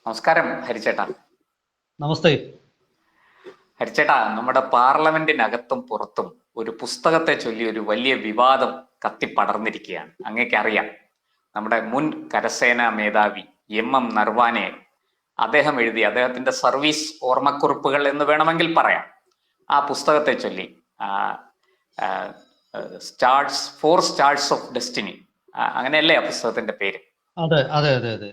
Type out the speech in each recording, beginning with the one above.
നമസ്കാരം ഹരിച്ചേട്ടാ. നമസ്തേ. ഹരിച്ചേട്ടാ, നമ്മുടെ പാർലമെന്റിനകത്തും പുറത്തും ഒരു പുസ്തകത്തെ ചൊല്ലി ഒരു വലിയ വിവാദം കത്തിപ്പടർന്നിരിക്കുകയാണ്. അങ്ങേക്ക് അറിയാം, നമ്മുടെ മുൻ കരസേനാ മേധാവി നർവാനെ അദ്ദേഹം എഴുതി അദ്ദേഹത്തിന്റെ സർവീസ് ഓർമ്മക്കുറിപ്പുകൾ എന്ന് വേണമെങ്കിൽ പറയാം. ആ പുസ്തകത്തെ ചൊല്ലി ഫോർ സ്റ്റാർസ് ഓഫ് ഡെസ്റ്റിനി, അങ്ങനെയല്ലേ ആ പുസ്തകത്തിന്റെ പേര്? അതെ അതെ അതെ അതെ.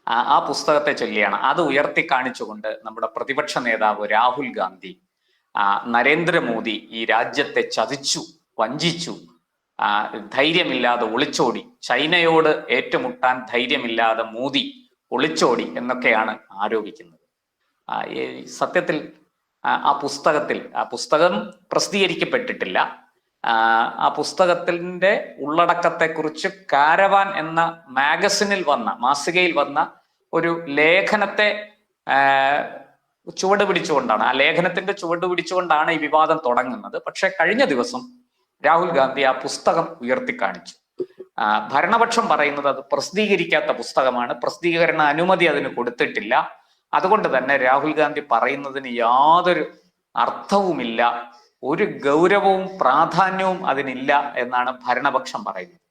ആ പുസ്തകത്തെ ചൊല്ലിയാണ്. അത് ഉയർത്തി കാണിച്ചുകൊണ്ട് നമ്മുടെ പ്രതിപക്ഷ നേതാവ് രാഹുൽ ഗാന്ധി നരേന്ദ്രമോദി ഈ രാജ്യത്തെ ചതിച്ചു, വഞ്ചിച്ചു, ധൈര്യമില്ലാതെ ഒളിച്ചോടി, ചൈനയോട് ഏറ്റുമുട്ടാൻ ധൈര്യമില്ലാതെ മോദി ഒളിച്ചോടി എന്നൊക്കെയാണ് ആരോപിക്കുന്നത്. സത്യത്തിൽ ആ പുസ്തകം പ്രസിദ്ധീകരിക്കപ്പെട്ടിട്ടില്ല. ആ പുസ്തകത്തിന്റെ ഉള്ളടക്കത്തെക്കുറിച്ച് കാരവാൻ എന്ന മാസികയിൽ വന്ന ഒരു ലേഖനത്തെ ചുവട് പിടിച്ചുകൊണ്ടാണ്, ആ ലേഖനത്തിന്റെ ചുവട് പിടിച്ചുകൊണ്ടാണ് ഈ വിവാദം തുടങ്ങുന്നത്. പക്ഷെ കഴിഞ്ഞ ദിവസം രാഹുൽ ഗാന്ധി ആ പുസ്തകം ഉയർത്തിക്കാണിച്ചു. ഭരണപക്ഷം പറയുന്നത് അത് പ്രസിദ്ധീകരിക്കാത്ത പുസ്തകമാണ്, പ്രസിദ്ധീകരണ അനുമതി അതിന് കൊടുത്തിട്ടില്ല, അതുകൊണ്ട് തന്നെ രാഹുൽ ഗാന്ധി പറയുന്നതിന് യാതൊരു അർത്ഥവുമില്ല, ഒരു ഗൗരവവും പ്രാധാന്യവും അതിനില്ല എന്നാണ് ഭരണപക്ഷം പറയുന്നത്.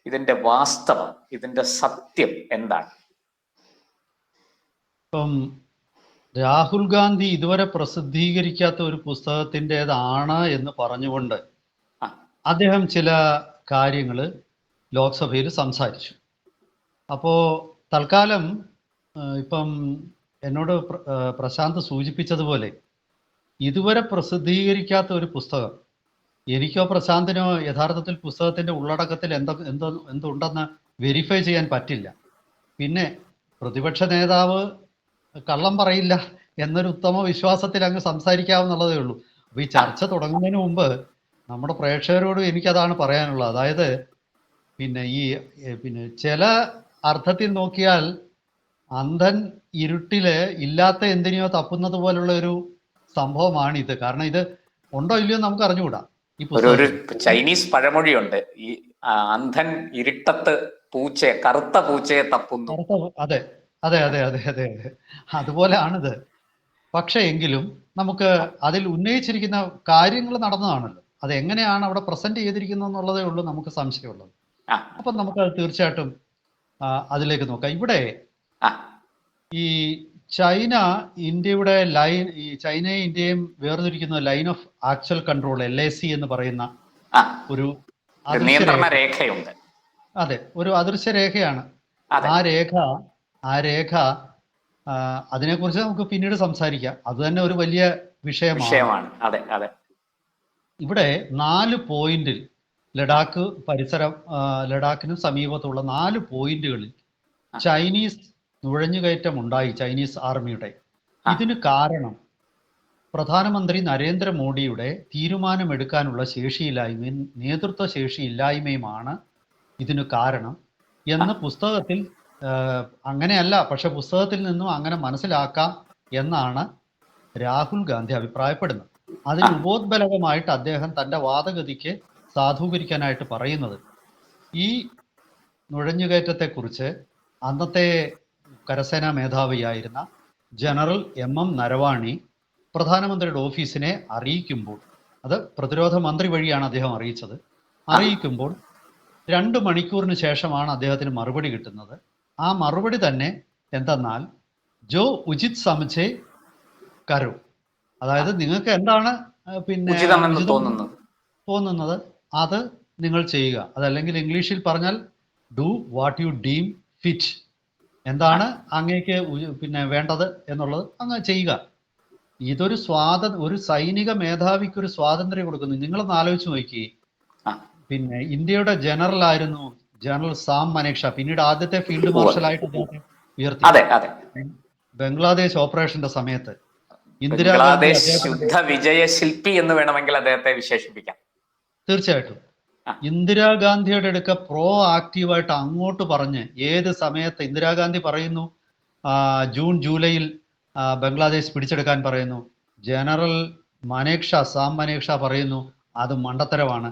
ഇതിന്റെ വാസ്തവം, ഇതിന്റെ സത്യം എന്താണ്? ഇപ്പം രാഹുൽ ഗാന്ധി ഇതുവരെ പ്രസിദ്ധീകരിക്കാത്ത ഒരു പുസ്തകത്തിൻ്റെതാണ് എന്ന് പറഞ്ഞുകൊണ്ട് അദ്ദേഹം ചില കാര്യങ്ങൾ ലോക്സഭയിൽ സംസാരിച്ചു. അപ്പോൾ തൽക്കാലം ഇപ്പം എന്നോട് പ്രശാന്ത് സൂചിപ്പിച്ചതുപോലെ ഇതുവരെ പ്രസിദ്ധീകരിക്കാത്ത ഒരു പുസ്തകം, എനിക്കോ പ്രശാന്തിനോ യഥാർത്ഥത്തിൽ പുസ്തകത്തിന്റെ ഉള്ളടക്കത്തിൽ എന്തുണ്ടെന്ന് വെരിഫൈ ചെയ്യാൻ പറ്റില്ല. പിന്നെ പ്രതിപക്ഷ നേതാവ് കള്ളം പറയില്ല എന്നൊരു ഉത്തമ വിശ്വാസത്തിൽ അങ്ങ് സംസാരിക്കാവുന്നുള്ളതേ ഉള്ളൂ. അപ്പൊ ഈ ചർച്ച തുടങ്ങുന്നതിന് മുമ്പ് നമ്മുടെ പ്രേക്ഷകരോട് എനിക്കതാണ് പറയാനുള്ളത്. അതായത് പിന്നെ ചില അർത്ഥത്തിൽ നോക്കിയാൽ അന്ധൻ ഇരുട്ടില് ഇല്ലാത്ത എന്തിനെയോ തപ്പുന്നത് പോലുള്ള ഒരു സംഭവമാണിത്. കാരണം ഇത് ഉണ്ടോ ഇല്ലയോ നമുക്ക് അറിഞ്ഞുകൂടാ. ഒരു ചൈനീസ് പഴമൊഴിയുണ്ട്, ഈ അന്ധൻ ഇരുട്ടത്ത് കറുത്ത പൂച്ചയെ തപ്പുന്നു. അതെ അതെ അതെ അതെ അതെ അതെ, അതുപോലെയാണിത്. പക്ഷെ എങ്കിലും നമുക്ക് അതിൽ ഉന്നയിച്ചിരിക്കുന്ന കാര്യങ്ങൾ നടന്നതാണല്ലോ, അത് എങ്ങനെയാണ് അവിടെ പ്രസന്റ് ചെയ്തിരിക്കുന്നത് എന്നുള്ളതേ ഉള്ളൂ നമുക്ക് സംശയമുള്ളത്. അപ്പൊ നമുക്ക് അത് തീർച്ചയായിട്ടും അതിലേക്ക് നോക്കാം. ഇവിടെ ഈ ചൈന ഇന്ത്യയുടെ ചൈനയും ഇന്ത്യയും വേർതിരിക്കുന്ന line of actual control, LAC എന്ന് പറയുന്ന ഒരു രേഖയുണ്ട്. അതെ, ഒരു അദൃശ്യ രേഖയാണ്. ആ രേഖ അതിനെക്കുറിച്ച് നമുക്ക് പിന്നീട് സംസാരിക്കാം. അത് തന്നെ ഒരു വലിയ വിഷയമാണ്. അതെ അതെ. ഇവിടെ 4 പോയിന്റിൽ ലഡാക്ക് പരിസരം, ലഡാക്കിന് സമീപത്തുള്ള 4 പോയിന്റുകളിൽ ചൈനീസ് നുഴഞ്ഞുകയറ്റം ഉണ്ടായി, ചൈനീസ് ആർമിയുടെ. ഇതിന് കാരണം പ്രധാനമന്ത്രി നരേന്ദ്രമോദിയുടെ തീരുമാനമെടുക്കാനുള്ള ശേഷിയില്ലായ്മയും നേതൃത്വ ശേഷിയില്ലായ്മയുമാണ് ഇതിന് കാരണം എന്ന് പുസ്തകത്തിൽ, അങ്ങനെയല്ല പക്ഷെ പുസ്തകത്തിൽ നിന്നും അങ്ങനെ മനസ്സിലാക്കാം എന്നാണ് രാഹുൽ ഗാന്ധി അഭിപ്രായപ്പെടുന്നത്. അതിന് ഉപോദ്ബലകമായിട്ട് അദ്ദേഹം തൻ്റെ വാദഗതിക്ക് സാധൂകരിക്കാനായിട്ട് പറയുന്നത്, ഈ നുഴഞ്ഞുകയറ്റത്തെക്കുറിച്ച് അന്നത്തെ കരസേനാ മേധാവിയായിരുന്ന ജനറൽ നരവാണി പ്രധാനമന്ത്രിയുടെ ഓഫീസിനെ അറിയിക്കുമ്പോൾ, അത് പ്രതിരോധ മന്ത്രി വഴിയാണ് അദ്ദേഹം അറിയിക്കുമ്പോൾ 2 മണിക്കൂറിന് ശേഷമാണ് അദ്ദേഹത്തിന് മറുപടി കിട്ടുന്നത്. ആ മറുപടി തന്നെ എന്തെന്നാൽ ജോ ഉചിത് സമझे കരോ, അതായത് നിങ്ങൾക്ക് എന്താണ് തോന്നുന്നത് അത് നിങ്ങൾ ചെയ്യുക. അതല്ലെങ്കിൽ ഇംഗ്ലീഷിൽ പറഞ്ഞാൽ do what you deem fit, എന്താണ് അങ്ങേക്ക് വേണ്ടത് എന്നുള്ളത് അങ്ങ് ചെയ്യുക. ഇതൊരു ഒരു സൈനിക മേധാവിക്ക് ഒരു സ്വാതന്ത്ര്യം കൊടുക്കുന്നു. നിങ്ങളൊന്ന് ആലോചിച്ച് നോക്കി. ഇന്ത്യയുടെ ജനറൽ ആയിരുന്നു ജനറൽ സാം മനേക്ഷ, പിന്നീട് ആദ്യത്തെ ഫീൽഡ് മാർഷലായിട്ട് അദ്ദേഹത്തെ ഉയർത്തി. ബംഗ്ലാദേശ് ഓപ്പറേഷന്റെ സമയത്ത് ഇന്ദിരാഗാന്ധി യുദ്ധ വിജയശില്പി എന്ന് വേണമെങ്കിൽ അദ്ദേഹത്തെ വിശേഷിപ്പിക്കാം. തീർച്ചയായിട്ടും ഇന്ദിരാഗാന്ധിയുടെ അടുക്ക പ്രോ ആക്റ്റീവായിട്ട് അങ്ങോട്ട് പറഞ്ഞ്, ഏത് സമയത്ത് ഇന്ദിരാഗാന്ധി പറയുന്നു ജൂൺ ജൂലൈയിൽ ബംഗ്ലാദേശ് പിടിച്ചെടുക്കാൻ പറയുന്നു, ജനറൽ സാം മനേക്ഷ പറയുന്നു അത് മണ്ടത്തരമാണ്,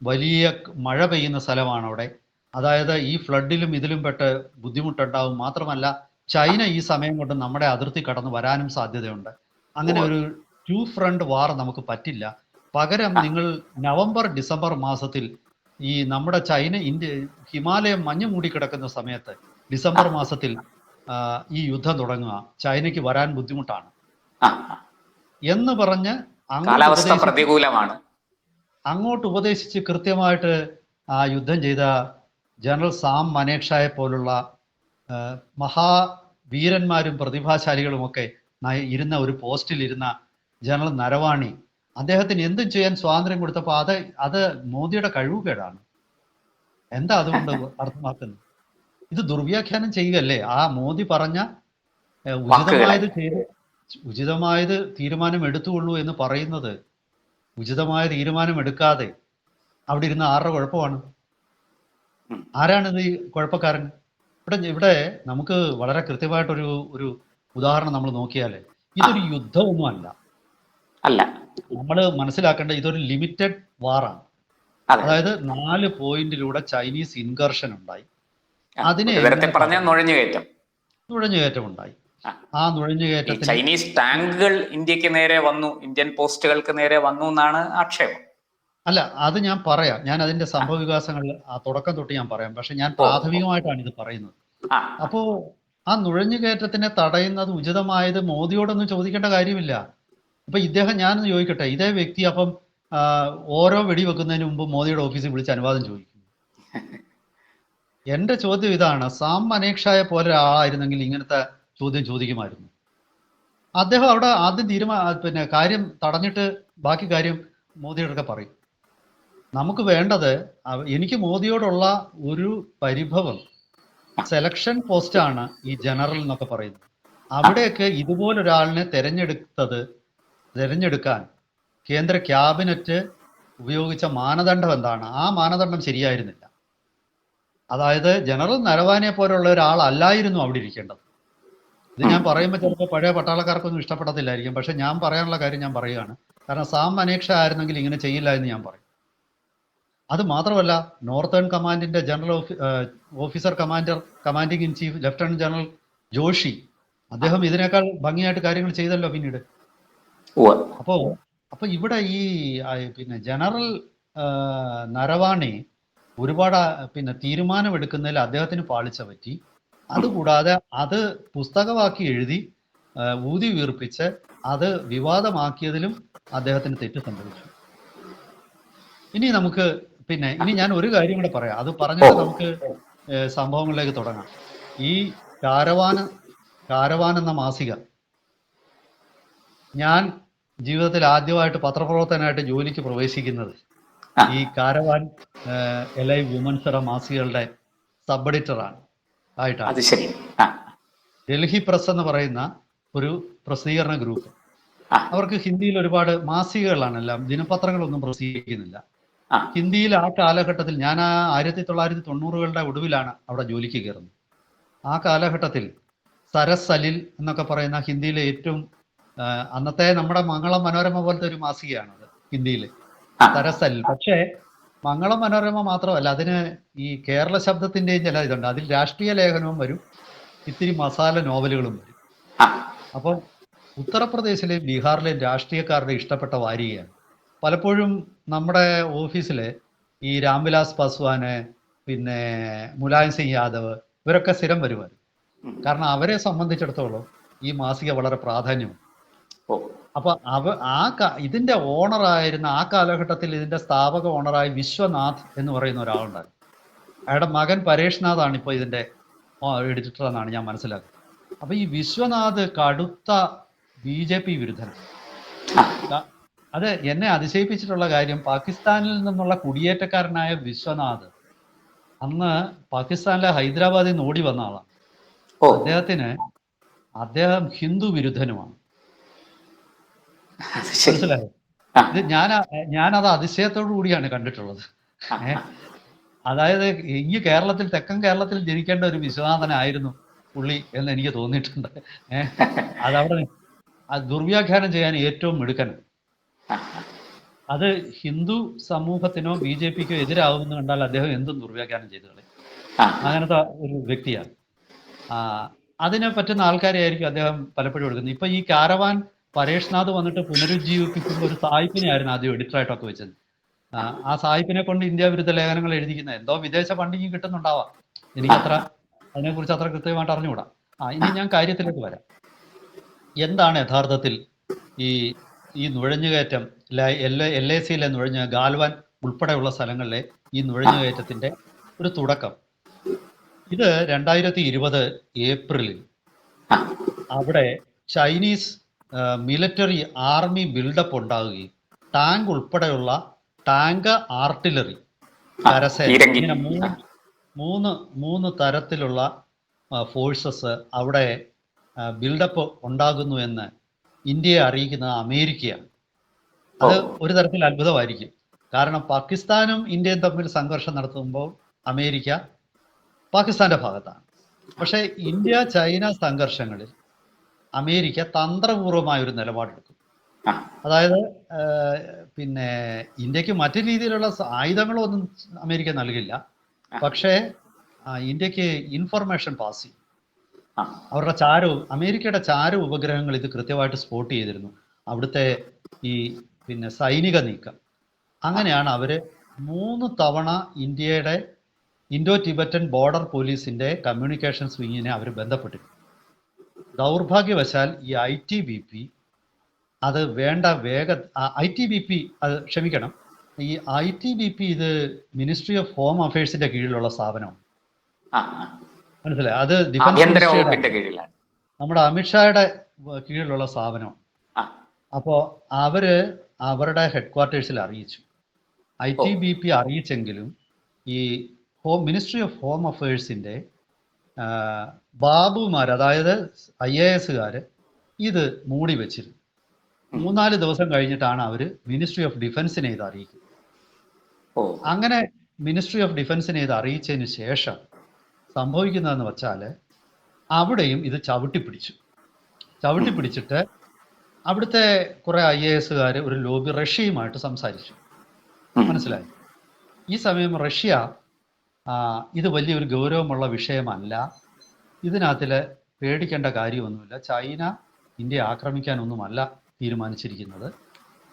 വലിയ മഴ പെയ്യുന്ന സ്ഥലമാണ് അവിടെ, അതായത് ഈ ഫ്ലഡിലും ഇതിലും പെട്ട് ബുദ്ധിമുട്ടുണ്ടാവും, മാത്രമല്ല ചൈന ഈ സമയം കൊണ്ട് നമ്മുടെ അതിർത്തി കടന്ന് വരാനും സാധ്യതയുണ്ട്. അങ്ങനെ ഓ, ഒരു ടു ഫ്രണ്ട് വാർ നമുക്ക് പറ്റില്ല. പകരം ആ, നിങ്ങൾ നവംബർ ഡിസംബർ മാസത്തിൽ ഈ നമ്മുടെ ചൈന ഇന്ത്യ ഹിമാലയം മഞ്ഞ് മൂടിക്കിടക്കുന്ന സമയത്ത് ആ, ഡിസംബർ മാസത്തിൽ ഈ യുദ്ധം തുടങ്ങുക, ചൈനയ്ക്ക് വരാൻ ബുദ്ധിമുട്ടാണ് ആ. എന്ന് പറഞ്ഞ് അങ്ങോട്ട് കാലാവസ്ഥ ഉപദേശിച്ച് പ്രതികൂലമാണ്. കൃത്യമായിട്ട് ആ യുദ്ധം ചെയ്ത ജനറൽ സാം മനേക്ഷായെ പോലുള്ള മഹാവീരന്മാരും പ്രതിഭാശാലികളുമൊക്കെ ഇരുന്ന ഒരു പോസ്റ്റിൽ ഇരുന്ന ജനറൽ നരവാണി അദ്ദേഹത്തിന് എന്തും ചെയ്യാൻ സ്വാതന്ത്ര്യം കൊടുത്തപ്പോൾ അത് മോദിയുടെ കഴിവുകേടാണ്. എന്താ അതുകൊണ്ട് അർത്ഥമാക്കുന്നത്? ഇത് ദുർവ്യാഖ്യാനം ചെയ്യുകയല്ലേ? ആ മോദി പറഞ്ഞ വാക്കുകളെ ഉചിതമായത് തീരുമാനം എടുത്തുകൊള്ളൂ എന്ന് പറയുന്നത്, ഉചിതമായ തീരുമാനം എടുക്കാതെ അവിടെ ഇരുന്ന ആരുടെ കുഴപ്പമാണ്? ഉം. ആരാണിത് ഈ കുഴപ്പക്കാരൻ? ഇവിടെ നമുക്ക് വളരെ കൃത്യമായിട്ടൊരു ഒരു ഉദാഹരണം നമ്മൾ നോക്കിയാൽ ഇതൊരു യുദ്ധമൊന്നും അല്ല. അല്ല. നമ്മൾ മനസ്സിലാക്കേണ്ട ഇതൊരു ലിമിറ്റഡ് വാറാണ്. അതെ. അതായത് 4 പോയിന്റിലൂടെ ചൈനീസ് ഇൻകർഷൻ ഉണ്ടായി. അതിനെ ഒരു തരത്തിൽ പറഞ്ഞ നുഴഞ്ഞുകയറ്റം. നുഴഞ്ഞുകയറ്റം ഉണ്ടായി. ആ. ആ ഈ നുഴഞ്ഞുകയറ്റത്തിന് ചൈനീസ് ടാങ്കുകൾ ഇന്ത്യക്ക് നേരെ വന്നു, ഇന്ത്യൻ പോസ്റ്റുകൾക്ക് നേരെ വന്നു എന്നാണ് ആക്ഷേപം. അല്ല, അത് ഞാൻ പറയാം. ഞാൻ അതിന്റെ സംഭവ വികാസങ്ങൾ ആ തുടക്കം തൊട്ട് ഞാൻ പറയാം. പക്ഷെ ഞാൻ ഓ, പ്രാഥമികമായിട്ടാണ് ഇത് പറയുന്നത്. ആ, അപ്പോ ആ നുഴഞ്ഞുകയറ്റത്തിനെ തടയുന്നത് ഉചിതമായത് മോദിയോടൊന്നും ചോദിക്കേണ്ട കാര്യമില്ല. അപ്പൊ ഞാനൊന്ന് ചോദിക്കട്ടെ, ഇതേ വ്യക്തി അപ്പം ഓരോ വെടിവെക്കുന്നതിന് മുമ്പ് മോദിയുടെ ഓഫീസിൽ വിളിച്ച് അനുവാദം ചോദിക്കും. എന്റെ ചോദ്യം ഇതാണ്, സാം മനേക്ഷായെ പോലെ ഒരാളായിരുന്നെങ്കിൽ ഇങ്ങനത്തെ ചോദ്യം ചോദിക്കുമായിരുന്നു. അദ്ദേഹം അവിടെ ആദ്യം കാര്യം തടഞ്ഞിട്ട് ബാക്കി കാര്യം മോദിയോടൊക്കെ പറയും. നമുക്ക് വേണ്ടത് എനിക്ക് മോദിയോടുള്ള ഒരു പരിഭവം, സെലക്ഷൻ പോസ്റ്റാണ് ഈ ജനറൽ എന്നൊക്കെ പറയുന്നത്. അവിടെയൊക്കെ ഇതുപോലൊരാളിനെ തെരഞ്ഞെടുക്കാൻ കേന്ദ്ര ക്യാബിനറ്റ് ഉപയോഗിച്ച മാനദണ്ഡം എന്താണ്? ആ മാനദണ്ഡം ശരിയായിരുന്നില്ല. അതായത് ജനറൽ നരവാനെ പോലുള്ള ഒരാളല്ലായിരുന്നു അവിടെ ഇരിക്കേണ്ടത്. ഇത് ഞാൻ പറയുമ്പോൾ ചിലപ്പോൾ പഴയ പട്ടാളക്കാർക്കൊന്നും ഇഷ്ടപ്പെടത്തില്ലായിരിക്കും. പക്ഷെ ഞാൻ പറയാനുള്ള കാര്യം ഞാൻ പറയുകയാണ്. കാരണം സാം മനേക്ഷ ആയിരുന്നെങ്കിൽ ഇങ്ങനെ ചെയ്യില്ല എന്ന് ഞാൻ പറയും. അത് മാത്രമല്ല, നോർത്തേൺ കമാൻഡിന്റെ general officer commanding in chief lieutenant general Joshi, അദ്ദേഹം ഇതിനേക്കാൾ ഭംഗിയായിട്ട് കാര്യങ്ങൾ ചെയ്തല്ലോ പിന്നീട്. അപ്പൊ ഇവിടെ ഈ ജനറൽ നരവാണെ ഒരുപാട് തീരുമാനമെടുക്കുന്നതിൽ അദ്ദേഹത്തിന് പാളിച്ച പറ്റി. അതുകൂടാതെ അത് പുസ്തകമാക്കി എഴുതി ഊതി വീർപ്പിച്ച് അത് വിവാദമാക്കിയതിലും അദ്ദേഹത്തിന് തെറ്റ് സംഭവിച്ചു. ഇനി ഞാൻ ഒരു കാര്യം കൂടെ പറയാം. അത് പറഞ്ഞിട്ട് നമുക്ക് സംഭവങ്ങളിലേക്ക് തുടങ്ങാം. ഈ കാരവാൻ എന്ന മാസിക, ഞാൻ ജീവിതത്തിൽ ആദ്യമായിട്ട് പത്രപ്രവർത്തകനായിട്ട് ജോലിക്ക് പ്രവേശിക്കുന്നത് ഈ കാരവാൻ എലൈവ് വുമൻസ് മാസികകളുടെ സബ് എഡിറ്ററാണ് ആയിട്ടാണ്. ഡൽഹി പ്രസ് എന്ന് പറയുന്ന ഒരു പ്രസിദ്ധീകരണ ഗ്രൂപ്പ്. അവർക്ക് ഹിന്ദിയിൽ ഒരുപാട് മാസികകളാണ്, എല്ലാം ദിനപത്രങ്ങളൊന്നും പ്രസിദ്ധീകരിക്കുന്നില്ല. ഹിന്ദിയിൽ ആ കാലഘട്ടത്തിൽ ഞാൻ 1990കളുടെ ഒടുവിലാണ് അവിടെ ജോലിക്ക് കയറുന്നത്. ആ കാലഘട്ടത്തിൽ സരസ് സലിൽ എന്നൊക്കെ പറയുന്ന ഹിന്ദിയിലെ ഏറ്റവും അന്നത്തെ നമ്മുടെ മംഗളം മനോരമ പോലത്തെ ഒരു മാസികയാണ് അത് ഹിന്ദിയിൽ, സരസ് സലിൽ. പക്ഷേ മംഗളം മനോരമ മാത്രമല്ല, അതിന് ഈ കേരള ശബ്ദത്തിന്റെയും ചില ഇതുണ്ട്. അതിൽ രാഷ്ട്രീയ ലേഖനവും വരും, ഇത്തിരി മസാല നോവലുകളും വരും. അപ്പോൾ ഉത്തർപ്രദേശിലെയും ബീഹാറിലെയും രാഷ്ട്രീയക്കാരുടെ ഇഷ്ടപ്പെട്ട വാരികയാണ്. പലപ്പോഴും നമ്മുടെ ഓഫീസിലെ ഈ രാംവിലാസ് പാസ്വാന്, മുലായം സിംഗ് യാദവ്, ഇവരൊക്കെ സ്ഥിരം വരുമായിരുന്നു. കാരണം അവരെ സംബന്ധിച്ചിടത്തോളം ഈ മാസിക വളരെ പ്രാധാന്യമാണ്. അപ്പൊ ഇതിന്റെ ഓണറായിരുന്ന ആ കാലഘട്ടത്തിൽ ഇതിന്റെ സ്ഥാപക ഓണറായി വിശ്വനാഥ് എന്ന് പറയുന്ന ഒരാളുണ്ടായിരുന്നു. അയാളുടെ മകൻ പരേഷ് നാഥാണ് ഇപ്പോൾ ഇതിന്റെ എഡിറ്റർ എന്നാണ് ഞാൻ മനസ്സിലാക്കുന്നത്. അപ്പൊ ഈ വിശ്വനാഥ് കടുത്ത BJP വിരുദ്ധനാണ്. അത് എന്നെ അതിശയിപ്പിച്ചിട്ടുള്ള കാര്യം, പാകിസ്ഥാനിൽ നിന്നുള്ള കുടിയേറ്റക്കാരനായ വിശ്വനാഥ് അന്ന് പാകിസ്ഥാനിലെ ഹൈദരാബാദിൽ നിന്ന് ഓടി വന്ന ആളാണ്. അദ്ദേഹം ഹിന്ദു വിരുദ്ധനുമാണ്. മനസ്സിലായോ? ഇത് ഞാനത് അതിശയത്തോടു കൂടിയാണ് കണ്ടിട്ടുള്ളത്. അതായത് ഈ കേരളത്തിൽ, തെക്കൻ കേരളത്തിൽ ജനിക്കേണ്ട ഒരു വിശ്വനാഥനായിരുന്നു പുള്ളി എന്ന് എനിക്ക് തോന്നിയിട്ടുണ്ട്. അതവിടെ ദുർവ്യാഖ്യാനം ചെയ്യാൻ ഏറ്റവും മിടുക്കൻ. അത് ഹിന്ദു സമൂഹത്തിനോ BJPക്കോ എതിരാവുമെന്ന് കണ്ടാൽ അദ്ദേഹം എന്തും ദുർവ്യാഖ്യാനം ചെയ്തു കളയും. അങ്ങനത്തെ ഒരു വ്യക്തിയാണ്. അതിനെ പറ്റുന്ന ആൾക്കാരെ ആയിരിക്കും അദ്ദേഹം പലപ്പോഴും എടുക്കുന്നത്. ഇപ്പൊ ഈ കാരവാൻ പരേഷ്നാഥ് വന്നിട്ട് പുനരുജ്ജീവിപ്പിക്കുമ്പോൾ ഒരു സായിപ്പിനെയായിരുന്നു ആദ്യം എഡിറ്ററായിട്ടൊക്കെ വെച്ചത്. ആ സായിപ്പിനെ കൊണ്ട് ഇന്ത്യ വിരുദ്ധ ലേഖനങ്ങൾ എഴുതിക്കുന്നത് എന്തോ വിദേശ ഫണ്ടിങ് കിട്ടുന്നുണ്ടാവാം. എനിക്കത്ര അതിനെക്കുറിച്ച് അത്ര കൃത്യമായിട്ട് അറിഞ്ഞുകൂടാ. ഇനി ഞാൻ കാര്യത്തിലേക്ക് വരാം. എന്താണ് യഥാർത്ഥത്തിൽ ഈ ഈ നുഴഞ്ഞുകയറ്റം LACയിലെ ഗാൽവാൻ ഉൾപ്പെടെയുള്ള സ്ഥലങ്ങളിലെ ഈ നുഴഞ്ഞുകയറ്റത്തിന്റെ ഒരു തുടക്കം? ഇത് 2020 ഏപ്രിലിൽ അവിടെ ചൈനീസ് മിലിറ്ററി ആർമി ബിൽഡപ്പ് ഉണ്ടാവുകയും ടാങ്ക് ഉൾപ്പെടെയുള്ള ടാങ്ക് ആർട്ടിലറി കരസേന ഇങ്ങനെ മൂന്ന് തരത്തിലുള്ള ഫോഴ്സസ് അവിടെ ബിൽഡപ്പ് ഉണ്ടാകുന്നു എന്ന് ഇന്ത്യയെ അറിയിക്കുന്നത് അമേരിക്കയാണ്. അത് ഒരു തരത്തിൽ അത്ഭുതമായിരിക്കും. കാരണം പാകിസ്ഥാനും ഇന്ത്യയും തമ്മിൽ സംഘർഷം നടത്തുമ്പോൾ അമേരിക്ക പാകിസ്ഥാന്റെ ഭാഗത്താണ്. പക്ഷേ ഇന്ത്യ ചൈന സംഘർഷങ്ങളിൽ അമേരിക്ക തന്ത്രപൂർവമായ ഒരു നിലപാടെടുക്കും. അതായത് പിന്നെ ഇന്ത്യക്ക് മറ്റു രീതിയിലുള്ള ആയുധങ്ങളൊന്നും അമേരിക്ക നൽകില്ല, പക്ഷേ ഇന്ത്യക്ക് ഇൻഫർമേഷൻ പാസ് ചെയ്യും. അവരുടെ അമേരിക്കയുടെ ചാര ഉപഗ്രഹങ്ങൾ ഇത് കൃത്യമായിട്ട് സ്പോട്ട് ചെയ്തിരുന്നു, അവിടുത്തെ ഈ സൈനിക നീക്കം. അങ്ങനെയാണ് അവര് 3 തവണ ഇന്ത്യയുടെ ഇൻഡോ ടിബറ്റൻ ബോർഡർ പോലീസിന്റെ കമ്മ്യൂണിക്കേഷൻസ് വിങ്ങിനെ അവർ ബന്ധപ്പെട്ടിരുന്നു. ദൗർഭാഗ്യവശാൽ ഈ ITBP അത് വേണ്ട ഈ ITBP ഇത് മിനിസ്ട്രി ഓഫ് ഹോം അഫയേഴ്സിന്റെ കീഴിലുള്ള സ്ഥാപനമാണ്. മനസ്സിലായി? അത് ഡിഫൻസ് നമ്മുടെ അമിത്ഷായുടെ കീഴിലുള്ള സ്ഥാപനമാണ്. അപ്പോ അവരുടെ ഹെഡ്ക്വാർട്ടേഴ്സിൽ അറിയിച്ചു. ITBP അറിയിച്ചെങ്കിലും ഈ മിനിസ്ട്രി ഓഫ് ഹോം അഫയേഴ്സിന്റെ ബാബുമാർ, അതായത് IAS ഇത് മൂടി വെച്ചിരുന്നു. 3-4 ദിവസം കഴിഞ്ഞിട്ടാണ് അവര് മിനിസ്ട്രി ഓഫ് ഡിഫൻസിനെ ഇത് അറിയിക്കുന്നത്. അങ്ങനെ മിനിസ്ട്രി ഓഫ് ഡിഫൻസിനെ ഇത് അറിയിച്ചതിന് ശേഷം സംഭവിക്കുന്നതെന്ന് വെച്ചാൽ അവിടെയും ഇത് ചവിട്ടിപ്പിടിച്ചിട്ട് അവിടുത്തെ കുറെ IAS ഒരു ലോബി റഷ്യയുമായിട്ട് സംസാരിച്ചു. മനസ്സിലായി? ഈ സമയം റഷ്യ ഇത് വലിയൊരു ഗൗരവമുള്ള വിഷയമല്ല, ഇതിനകത്തിൽ പേടിക്കേണ്ട കാര്യമൊന്നുമില്ല, ചൈന ഇന്ത്യയെ ആക്രമിക്കാനൊന്നുമല്ല തീരുമാനിച്ചിരിക്കുന്നത്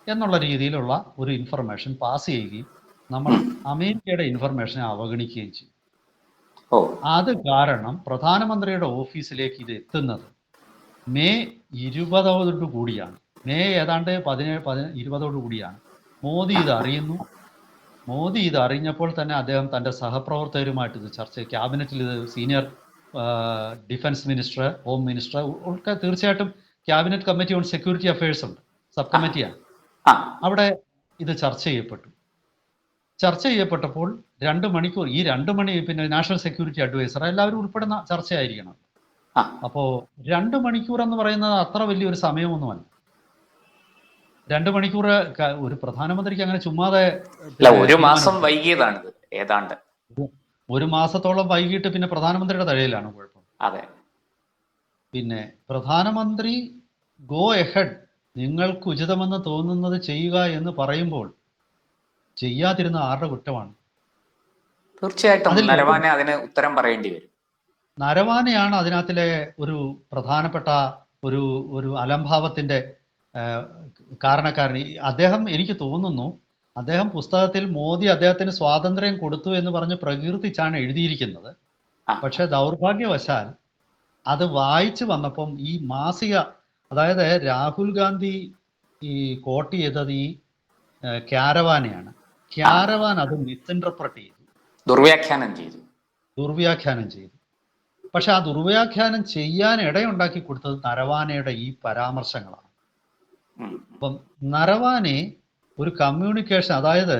എന്നുള്ള രീതിയിലുള്ള ഒരു ഇൻഫർമേഷൻ പാസ് ചെയ്യുകയും നമ്മൾ അമേരിക്കയുടെ ഇൻഫർമേഷനെ അവഗണിക്കുകയും ചെയ്യും. അത് കാരണം പ്രധാനമന്ത്രിയുടെ ഓഫീസിലേക്ക് ഇത് എത്തുന്നത് മെയ് 20 കൂടിയാണ്. മെയ് ഏതാണ്ട് 17-20 കൂടിയാണ് മോദി ഇത് അറിയുന്നു. മോദി ഇത് അറിഞ്ഞപ്പോൾ തന്നെ അദ്ദേഹം തൻ്റെ സഹപ്രവർത്തകരുമായിട്ട് ഇത് ചർച്ച ചെയ്തു. ക്യാബിനറ്റിൽ ഇത് senior defence minister, home minister ഒക്കെ, തീർച്ചയായിട്ടും cabinet committee on security affairs ഉണ്ട്, സബ് കമ്മിറ്റിയാണ്. അവിടെ ഇത് ചർച്ച ചെയ്യപ്പെട്ടപ്പോൾ 2 മണിക്കൂർ, ഈ 2 മണി നാഷണൽ സെക്യൂരിറ്റി അഡ്വൈസർ എല്ലാവരും ഉൾപ്പെടുന്ന ചർച്ചയായിരിക്കണം. അപ്പോ 2 മണിക്കൂർ എന്ന് പറയുന്നത് അത്ര വലിയൊരു സമയമൊന്നുമല്ല. 2 മണിക്കൂർ ഒരു പ്രധാനമന്ത്രിക്ക് അങ്ങനെ ചുമ്മാതെ 1 മാസം വൈകിയതാണ് ഏതാണ്ട്. 1 മാസത്തോളം വൈകിട്ട് പിന്നെ പ്രധാനമന്ത്രിയുടെ തലയിലാണ് കുഴപ്പം. അതെ. പിന്നെ പ്രധാനമന്ത്രി ഗോ എഹെഡ്, നിങ്ങൾക്ക് ഉചിതമെന്ന് തോന്നുന്നത് ചെയ്യുക എന്ന് പറയുമ്പോൾ ചെയ്യാതിരുന്ന ആരുടെ കുറ്റമാണ്? തീർച്ചയായിട്ടും നരവാനെ അതിന് ഉത്തരം പറയേണ്ടി വരും. നരവാനെയാണ് അതിനകത്തിലെ ഒരു പ്രധാനപ്പെട്ട ഒരു അലംഭാവത്തിന്റെ കാരണക്കാരൻ. അദ്ദേഹം, എനിക്ക് തോന്നുന്നു അദ്ദേഹം പുസ്തകത്തിൽ മോദി അദ്ദേഹത്തിന് സ്വാതന്ത്ര്യം കൊടുത്തു എന്ന് പറഞ്ഞ് പ്രകീർത്തിച്ചാണ് എഴുതിയിരിക്കുന്നത്. പക്ഷെ ദൗർഭാഗ്യവശാൽ അത് വായിച്ചു വന്നപ്പം ഈ മാസിക, അതായത് രാഹുൽ ഗാന്ധി ഈ കോട്ട് ചെയ്തത് ഈ ക്യാരവാനെയാണ്. ക്യാരവാൻ അത് മിസ്ഇൻറ്റർപ്രറ്റ് ചെയ്തു, ദുർവ്യാഖ്യാനം ചെയ്തു. പക്ഷെ ആ ദുർവ്യാഖ്യാനം ചെയ്യാൻ ഇടയുണ്ടാക്കി കൊടുത്തത് നരവാനയുടെ ഈ പരാമർശങ്ങളാണ്. അപ്പം നരവാനെ ഒരു കമ്മ്യൂണിക്കേഷൻ, അതായത്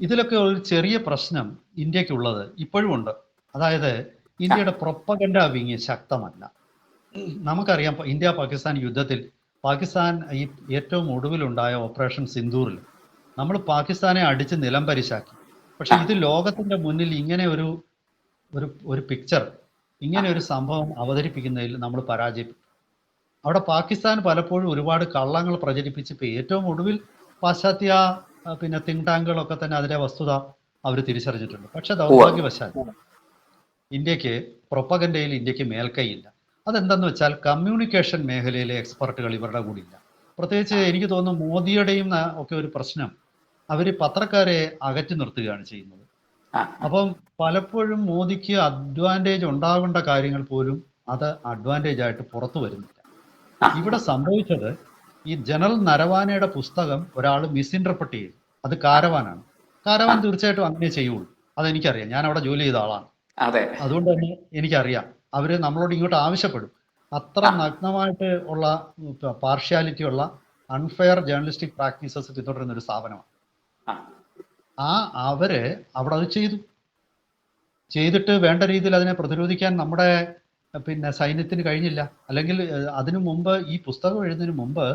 ഇതിലൊക്കെ ഒരു ചെറിയ പ്രശ്നം ഇന്ത്യക്കുള്ളത് ഇപ്പോഴും ഉണ്ട്. അതായത് ഇന്ത്യയുടെ പ്രൊപ്പഗൻഡ വിങ് ശക്തമല്ല. നമുക്കറിയാം, ഇന്ത്യ പാകിസ്ഥാൻ യുദ്ധത്തിൽ പാകിസ്ഥാൻ ഈ ഏറ്റവും ഒടുവിലുണ്ടായ ഓപ്പറേഷൻ സിന്ദൂറിൽ നമ്മൾ പാകിസ്ഥാനെ അടിച്ച് നിലംപരിശാക്കി. പക്ഷെ ഇത് ലോകത്തിന്റെ മുന്നിൽ ഇങ്ങനെ ഒരു പിക്ചർ, ഇങ്ങനെ ഒരു സംഭവം അവതരിപ്പിക്കുന്നതിൽ നമ്മൾ പരാജയപ്പെട്ടു. അവിടെ പാകിസ്ഥാൻ പലപ്പോഴും ഒരുപാട് കള്ളങ്ങൾ പ്രചരിപ്പിച്ച് ഇപ്പൊ ഏറ്റവും ഒടുവിൽ പാശ്ചാത്യ തിങ്ക് ടാങ്കുകളൊക്കെ തന്നെ അതിന്റെ വസ്തുത അവർ തിരിച്ചറിഞ്ഞിട്ടുണ്ട്. പക്ഷെ ദൗർഭാഗ്യവശാൽ ഇന്ത്യക്ക് പ്രൊപ്പഗൻഡയിൽ ഇന്ത്യക്ക് മേൽക്കൈയില്ല. അതെന്തെന്ന് വെച്ചാൽ കമ്മ്യൂണിക്കേഷൻ മേഖലയിലെ എക്സ്പെർട്ടുകൾ ഇവരുടെ കൂടെ ഇല്ല. പ്രത്യേകിച്ച് എനിക്ക് തോന്നുന്നു മോദിയുടെയും ഒക്കെ ഒരു പ്രശ്നം, അവർ പത്രക്കാരെ അകറ്റി നിർത്തുകയാണ് ചെയ്യുന്നത്. അപ്പം പലപ്പോഴും മോദിക്ക് അഡ്വാൻറ്റേജ് ഉണ്ടാകേണ്ട കാര്യങ്ങൾ പോലും അത് അഡ്വാൻറ്റേജ് ആയിട്ട് പുറത്തു വരുന്നില്ല. ഇവിടെ സംഭവിച്ചത്, ഈ ജനറൽ നരവാനയുടെ പുസ്തകം ഒരാൾ മിസ്ഇൻറ്റർപ്രറ്റ് ചെയ്തു. അത് കാരവാനാണ്. കാരവാൻ തീർച്ചയായിട്ടും അങ്ങനെ ചെയ്യുള്ളൂ, അതെനിക്കറിയാം. ഞാൻ അവിടെ ജോലി ചെയ്ത ആളാണ്. അതുകൊണ്ട് തന്നെ എനിക്കറിയാം. അവര് നമ്മളോട് ഇങ്ങോട്ട് ആവശ്യപ്പെടും. അത്ര നഗ്നമായിട്ട് ഉള്ള പാർഷ്യാലിറ്റി ഉള്ള അൺഫെയർ ജേർണലിസ്റ്റിക് പ്രാക്ടീസസ് പിന്തുടരുന്ന ഒരു സ്ഥാപനമാണ്. അവര് അവിടെ അത് ചെയ്തിട്ട് വേണ്ട രീതിയിൽ അതിനെ പ്രതിരോധിക്കാൻ നമ്മുടെ സൈന്യത്തിന് കഴിഞ്ഞില്ല. അല്ലെങ്കിൽ അതിനു മുമ്പ്, ഈ പുസ്തകം എഴുതുന്നതിന് മുമ്പ്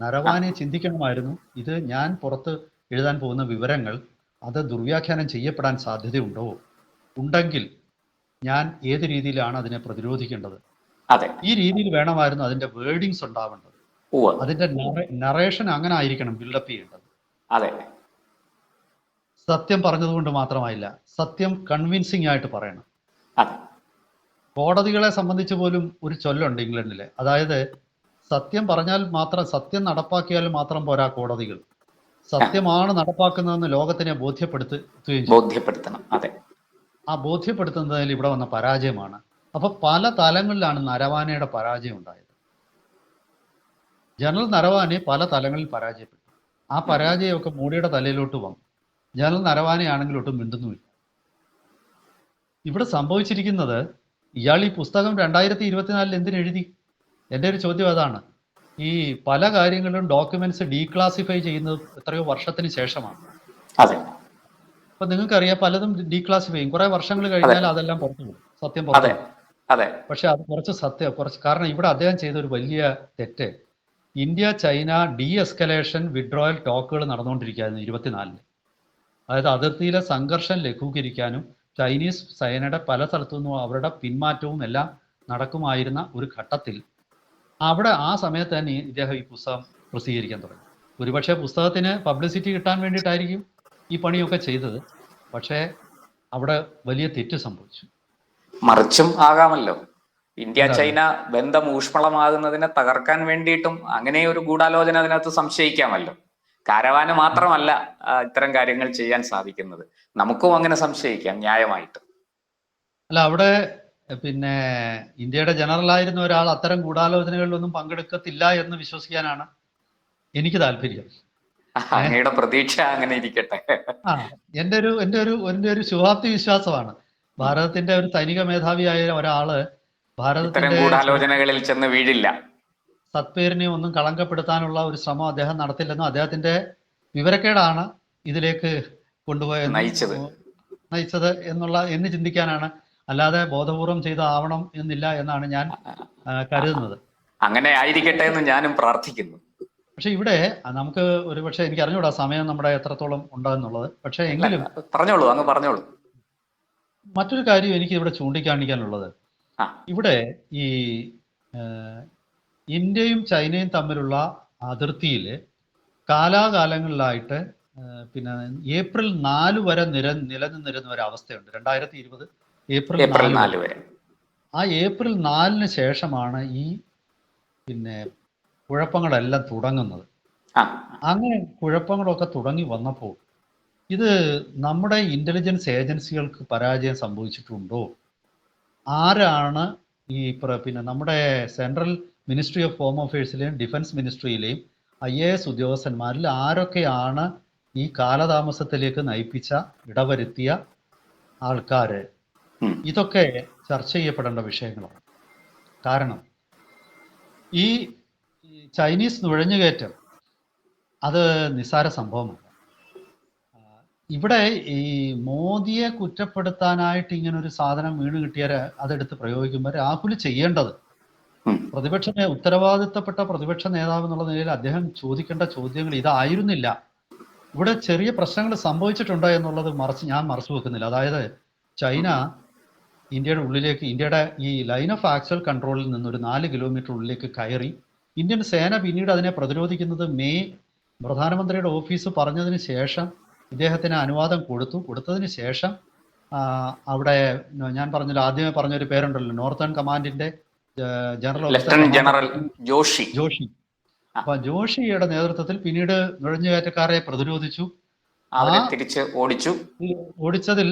നരവാനെ ചിന്തിക്കണമായിരുന്നു, ഇത് ഞാൻ പുറത്ത് എഴുതാൻ പോകുന്ന വിവരങ്ങൾ അത് ദുർവ്യാഖ്യാനം ചെയ്യപ്പെടാൻ സാധ്യതയുണ്ടോ, ഉണ്ടെങ്കിൽ ഞാൻ ഏത് രീതിയിലാണ് അതിനെ പ്രതിരോധിക്കേണ്ടത്. ഈ രീതിയിൽ വേണമായിരുന്നു അതിന്റെ വേർഡിങ്സ് ഉണ്ടാവേണ്ടത്. അതിന്റെ നറേഷൻ അങ്ങനെ ആയിരിക്കണം ബിൽഡപ്പ് ചെയ്യേണ്ടത്. സത്യം പറഞ്ഞതുകൊണ്ട് മാത്രമായില്ല, സത്യം കൺവിൻസിംഗ് ആയിട്ട് പറയണം. കോടതികളെ സംബന്ധിച്ച് പോലും ഒരു ചൊല്ലുണ്ട് ഇംഗ്ലണ്ടിലെ, അതായത് സത്യം പറഞ്ഞാൽ മാത്രം, സത്യം നടപ്പാക്കിയാൽ മാത്രം പോരാ, കോടതികൾ സത്യമാണ് നടപ്പാക്കുന്നതെന്ന് ലോകത്തിനെ ബോധ്യപ്പെടുത്തണം. ആ ബോധ്യപ്പെടുത്തുന്നതിൽ ഇവിടെ വന്ന പരാജയമാണ്. അപ്പൊ പല തലങ്ങളിലാണ് നരവാനയുടെ പരാജയം ഉണ്ടായത്. ജനറൽ നരവാനെ പല തലങ്ങളിൽ പരാജയപ്പെട്ടു. ആ പരാജയമൊക്കെ മോഡിയുടെ തലയിലോട്ട് വന്നു. ജനറൽ നരവാനെയാണെങ്കിൽ ഒട്ടും മിണ്ടുന്നുമില്ല. ഇവിടെ സംഭവിച്ചിരിക്കുന്നത്, ഇയാൾ ഈ പുസ്തകം 2024 എന്തിനെഴുതി? എൻ്റെ ഒരു ചോദ്യം അതാണ്. ഈ പല കാര്യങ്ങളിലും ഡോക്യുമെന്റ്സ് ഡീക്ലാസിഫൈ ചെയ്യുന്നത് എത്രയോ വർഷത്തിന് ശേഷമാണ്. അപ്പൊ നിങ്ങൾക്കറിയാം, പലതും ഡീക്ലാസിഫൈ ചെയ്യും. കുറെ വർഷങ്ങൾ കഴിഞ്ഞാൽ അതെല്ലാം പുറത്തു പോകും, സത്യം പുറത്തു പോകും. പക്ഷെ അത് കുറച്ച് കാരണം ഇവിടെ അദ്ദേഹം ചെയ്ത ഒരു വലിയ തെറ്റ്, India China de-escalation withdrawal ടോക്കുകൾ നടന്നുകൊണ്ടിരിക്കുകയായിരുന്നു 24. അതായത് അതിർത്തിയിലെ സംഘർഷം ലഘൂകരിക്കാനും ചൈനീസ് സേനയുടെ പല സ്ഥലത്തു നിന്നും അവരുടെ പിന്മാറ്റവും എല്ലാം നടക്കുമായിരുന്ന ഒരു ഘട്ടത്തിൽ അവിടെ ആ സമയത്ത് തന്നെ ഇദ്ദേഹം ഈ പുസ്തകം പ്രസിദ്ധീകരിക്കാൻ തുടങ്ങി. ഒരുപക്ഷെ പുസ്തകത്തിന് പബ്ലിസിറ്റി കിട്ടാൻ വേണ്ടിയിട്ടായിരിക്കും ഈ പണിയൊക്കെ ചെയ്തത്. പക്ഷേ അവിടെ വലിയ തെറ്റ് സംഭവിച്ചു. മറിച്ചും ആകാമല്ലോ. ഇന്ത്യ ചൈന ബന്ധം ഊഷ്മളമാകുന്നതിനെ തകർക്കാൻ വേണ്ടിയിട്ടും അങ്ങനെ ഒരു ഗൂഢാലോചന അതിനകത്ത് സംശയിക്കാമല്ലോ. കാരവാന് മാത്രമല്ല ഇത്തരം കാര്യങ്ങൾ ചെയ്യാൻ സാധിക്കുന്നത്, നമുക്കും അങ്ങനെ സംശയിക്കാം ന്യായമായിട്ട്. അല്ല, അവിടെ ഇന്ത്യയുടെ ജനറൽ ആയിരുന്ന ഒരാൾ അത്തരം ഗൂഢാലോചനകളിലൊന്നും പങ്കെടുക്കത്തില്ല എന്ന് വിശ്വസിക്കാനാണ് എനിക്ക് താല്പര്യം. അങ്ങയുടെ പ്രതീക്ഷ അങ്ങനെ ഇരിക്കട്ടെ. എൻ്റെ ഒരു ശുഭാപ്തി വിശ്വാസമാണ്. ഭാരതത്തിന്റെ ഒരു സൈനിക മേധാവിയായ ഒരാള് ഭാരതത്തിന്റെ ഗൂഢാലോചനകളിൽ ചെന്ന് വീഴില്ല, സത്പേരിനെ ഒന്നും കളങ്കപ്പെടുത്താനുള്ള ഒരു ശ്രമം അദ്ദേഹം നടത്തില്ലെന്നും അദ്ദേഹത്തിന്റെ വിവരക്കേടാണ് ഇതിലേക്ക് നയിച്ചത് എന്ന് ചിന്തിക്കാനാണ്, അല്ലാതെ ബോധപൂർവം ചെയ്താവണം എന്നില്ല എന്നാണ് ഞാൻ കരുതുന്നത്. അങ്ങനെ ആയിരിക്കട്ടെ എന്ന് ഞാനും പ്രാർത്ഥിക്കുന്നു. പക്ഷെ ഇവിടെ നമുക്ക് ഒരുപക്ഷെ, എനിക്ക് അറിഞ്ഞൂടാ സമയം നമ്മുടെ എത്രത്തോളം ഉണ്ടെന്നുള്ളത്, പക്ഷെ എങ്കിലും പറഞ്ഞോളൂ. മറ്റൊരു കാര്യം എനിക്ക് ഇവിടെ ചൂണ്ടിക്കാണിക്കാനുള്ളത്, ഇവിടെ ഈ ഇന്ത്യയും ചൈനയും തമ്മിലുള്ള അതിർത്തിയിൽ കാലാകാലങ്ങളിലായിട്ട് ഏപ്രിൽ 4 വരെ നിലനിന്നിരുന്ന ഒരു അവസ്ഥയുണ്ട്. 2020 ഏപ്രിൽ 4 വരെ. ആ ഏപ്രിൽ 4 ശേഷമാണ് ഈ കുഴപ്പങ്ങളെല്ലാം തുടങ്ങുന്നത്. അങ്ങനെ കുഴപ്പങ്ങളൊക്കെ തുടങ്ങി വന്നപ്പോൾ ഇത് നമ്മുടെ ഇന്റലിജൻസ് ഏജൻസികൾക്ക് പരാജയം സംഭവിച്ചിട്ടുണ്ടോ? ആരാണ് ഈ നമ്മുടെ സെൻട്രൽ മിനിസ്ട്രി ഓഫ് ഹോം അഫയേഴ്സിലെയും ഡിഫൻസ് മിനിസ്ട്രിയിലെയും IAS ഉദ്യോഗസ്ഥന്മാരിൽ ആരൊക്കെയാണ് ഈ കാലതാമസത്തിലേക്ക് ഇടവരുത്തിയ ആൾക്കാര്? ഇതൊക്കെ ചർച്ച ചെയ്യപ്പെടേണ്ട വിഷയങ്ങളാണ്. കാരണം ഈ ചൈനീസ് നുഴഞ്ഞുകയറ്റം അത് നിസ്സാര സംഭവമല്ല. ഇവിടെ ഈ മോദിയെ കുറ്റപ്പെടുത്താനായിട്ട് ഇങ്ങനെ ഒരു സാധനം വീണ് കിട്ടിയാൽ അതെടുത്ത് പ്രയോഗിക്കുമ്പോൾ രാഹുൽ ചെയ്യേണ്ടത്, ഉത്തരവാദിത്തപ്പെട്ട പ്രതിപക്ഷ നേതാവ് എന്നുള്ള നിലയിൽ അദ്ദേഹം ചോദിക്കേണ്ട ചോദ്യങ്ങൾ ഇതായിരുന്നില്ല. ഇവിടെ ചെറിയ പ്രശ്നങ്ങൾ സംഭവിച്ചിട്ടുണ്ട് എന്നുള്ളത് ഞാൻ മറച്ചു വെക്കുന്നില്ല. അതായത് ചൈന ഇന്ത്യയുടെ ഈ ലൈൻ ഓഫ് ആക്ച്വൽ കൺട്രോളിൽ നിന്ന് ഒരു 4 കിലോമീറ്റർ ഉള്ളിലേക്ക് കയറി. ഇന്ത്യൻ സേന പിന്നീട് അതിനെ പ്രതിരോധിക്കുന്നത് പ്രധാനമന്ത്രിയുടെ ഓഫീസ് പറഞ്ഞതിന് ശേഷം ഇദ്ദേഹത്തിന് അനുവാദം കൊടുത്തതിന് ശേഷം അവിടെ ഞാൻ ആദ്യമേ പറഞ്ഞൊരു പേരുണ്ടല്ലോ, നോർത്തേൺ കമാൻഡിന്റെ general lieutenant general Joshi. Joshi. അപ്പൊ ജോഷിയുടെ നേതൃത്വത്തിൽ പിന്നീട് നുഴഞ്ഞുകയറ്റക്കാരെ പ്രതിരോധിച്ചു. അവരെ തിരിച്ച് ഓടിച്ചു. ഓടിച്ചതിൽ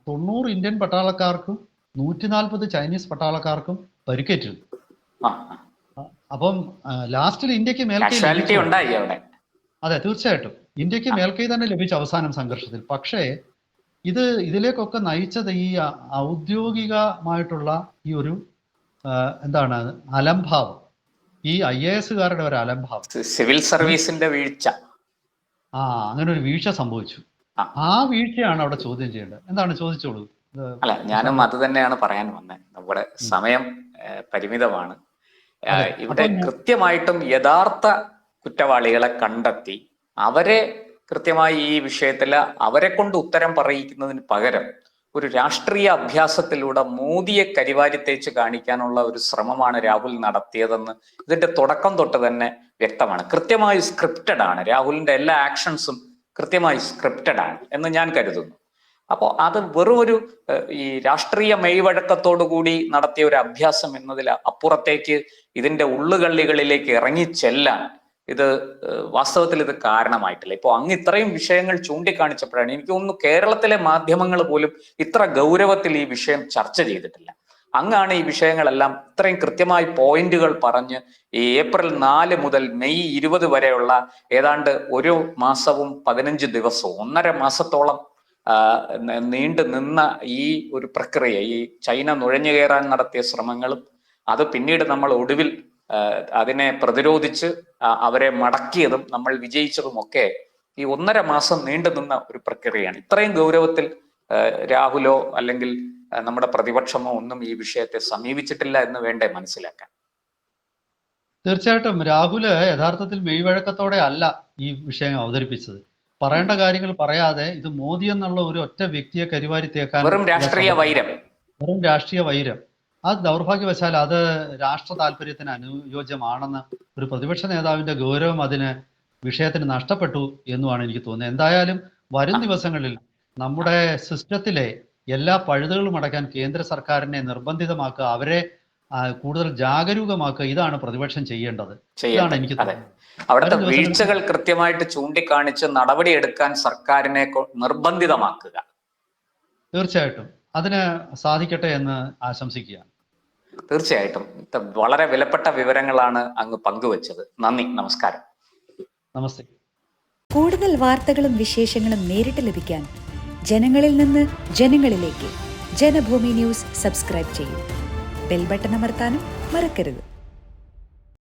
90 ഇന്ത്യൻ പട്ടാളക്കാർക്കും 140 ചൈനീസ് പട്ടാളക്കാർക്കും പരിക്കേറ്റിരുന്നു. അപ്പം ലാസ്റ്റിൽ ഇന്ത്യക്ക് മേൽക്കൈ ഉണ്ടായി അവിടെ. അതെ, തീർച്ചയായിട്ടും ഇന്ത്യക്ക് മേൽക്കൈ തന്നെ ലഭിച്ച അവസാനം സംഘർഷത്തിൽ. പക്ഷേ ഇതിലേക്കൊക്കെ നയിച്ചത് ഈ ഔദ്യോഗികമായിട്ടുള്ള ഈ ഒരു എന്താണ് അലംഭാവം, ഈ IAS-കാരുടെ ഒരു അലംഭാവം, സിവിൽ സർവീസിന്റെ വീഴ്ച. അങ്ങനെ ഒരു വീഴ്ച സംഭവിച്ചു. ആ വീഴ്ചയാണ് അവിടെ ചോദ്യം ചെയ്യേണ്ടത്. എന്താണ്, ചോദിച്ചോളൂ. അല്ല, ഞാനും അത് തന്നെയാണ് പറയാൻ വന്നത്. നമ്മുടെ സമയം പരിമിതമാണ്. ഇവിടെ കൃത്യമായിട്ടും യഥാർത്ഥ കുറ്റവാളികളെ കണ്ടെത്തി അവരെ കൃത്യമായി ഈ വിഷയത്തിൽ അവരെ കൊണ്ട് ഉത്തരം പറയിക്കുന്നതിന് പകരം ഒരു രാഷ്ട്രീയ അഭ്യാസത്തിലൂടെ മോദിയെ കരിവാരി തേച്ച് കാണിക്കാനുള്ള ഒരു ശ്രമമാണ് രാഹുൽ നടത്തിയതെന്ന് ഇതിന്റെ തുടക്കം തൊട്ട് തന്നെ വ്യക്തമാണ്. കൃത്യമായി സ്ക്രിപ്റ്റഡ് ആണ്. രാഹുലിന്റെ എല്ലാ ആക്ഷൻസും കൃത്യമായി സ്ക്രിപ്റ്റഡ് ആണ് എന്ന് ഞാൻ കരുതുന്നു. അപ്പോൾ അത് വെറും ഒരു ഈ രാഷ്ട്രീയ മെയ്വഴക്കത്തോടു കൂടി നടത്തിയ ഒരു അഭ്യാസം എന്നതിൽ അപ്പുറത്തേക്ക് ഇതിന്റെ ഉള്ളുകള്ളികളിലേക്ക് ഇറങ്ങി ചെല്ലാൻ ഇത് വാസ്തവത്തിൽ ഇത് കാരണമായിട്ടില്ല. ഇപ്പോൾ അങ്ങ് ഇത്രയും വിഷയങ്ങൾ ചൂണ്ടിക്കാണിച്ചപ്പോഴാണ് എനിക്ക് തോന്നുന്നു കേരളത്തിലെ മാധ്യമങ്ങൾ പോലും ഇത്ര ഗൗരവത്തിൽ ഈ വിഷയം ചർച്ച ചെയ്തിട്ടില്ല. അങ്ങാണ് ഈ വിഷയങ്ങളെല്ലാം ഇത്രയും കൃത്യമായി പോയിന്റുകൾ പറഞ്ഞ് ഈ ഏപ്രിൽ 4 മുതൽ മെയ് 20 വരെയുള്ള ഏതാണ്ട് 1 മാസവും 15 ദിവസവും 1.5 മാസത്തോളം നീണ്ടു നിന്ന ഈ ഒരു പ്രക്രിയ, ഈ ചൈന നുഴഞ്ഞു കയറാൻ നടത്തിയ ശ്രമങ്ങളും അത് പിന്നീട് നമ്മൾ ഒടുവിൽ അതിനെ പ്രതിരോധിച്ച് അവരെ മടക്കിയതും നമ്മൾ വിജയിച്ചതും ഒക്കെ ഈ 1.5 മാസം നീണ്ടു നിന്ന ഒരു പ്രക്രിയയാണ്. ഇത്രയും ഗൗരവത്തിൽ രാഹുലോ അല്ലെങ്കിൽ നമ്മുടെ പ്രതിപക്ഷമോ ഒന്നും ഈ വിഷയത്തെ സമീപിച്ചിട്ടില്ല എന്ന് വേണ്ടേ മനസ്സിലാക്കാൻ. തീർച്ചയായിട്ടും രാഹുല് യഥാർത്ഥത്തിൽ മെയ്വഴക്കത്തോടെ അല്ല ഈ വിഷയം അവതരിപ്പിച്ചത്. പറയേണ്ട കാര്യങ്ങൾ പറയാതെ ഇത് മോദി എന്നുള്ള ഒരു ഒറ്റ വ്യക്തിയെ കരിവാരി തേക്കാൻ വെറും രാഷ്ട്രീയ വൈരം, അത് ദൗർഭാഗ്യവശാൽ അത് രാഷ്ട്ര താല്പര്യത്തിന് അനുയോജ്യമാണെന്ന് ഒരു പ്രതിപക്ഷ നേതാവിന്റെ ഗൗരവം വിഷയത്തിന് നഷ്ടപ്പെട്ടു എന്നുമാണ് എനിക്ക് തോന്നുന്നത്. എന്തായാലും വരും ദിവസങ്ങളിൽ നമ്മുടെ സിസ്റ്റത്തിലെ എല്ലാ പഴുതുകളും അടയ്ക്കാൻ കേന്ദ്ര സർക്കാരിനെ നിർബന്ധിതമാക്കുക, അവരെ കൂടുതൽ ജാഗരൂകമാക്കുക, ഇതാണ് പ്രതിപക്ഷം ചെയ്യേണ്ടത്. ഇതാണ് എനിക്ക് തോന്നുന്നത്. അവിടുത്തെ വീഴ്ചകൾ കൃത്യമായിട്ട് ചൂണ്ടിക്കാണിച്ച് നടപടിയെടുക്കാൻ സർക്കാരിനെ നിർബന്ധിതമാക്കുക. തീർച്ചയായിട്ടും അതിന് സാധിക്കട്ടെ എന്ന് ആശംസിക്കുകയാണ്. തീർച്ചയായിട്ടും വളരെ വിലപ്പെട്ട വിവരങ്ങളാണ് അങ്ങ് പങ്കുവച്ചത്. നന്ദി, നമസ്കാരം. നമസ്തേ. കൂടുതൽ വാർത്തകളും വിശേഷങ്ങളും നേരിട്ട് ലഭിക്കാൻ ജനങ്ങളിൽ നിന്ന് ജനങ്ങളിലേക്ക് ജനഭൂമി ന്യൂസ് സബ്സ്ക്രൈബ് ചെയ്യൂ. ബെൽ ബട്ടൺ അമർത്താനും മറക്കരുത്.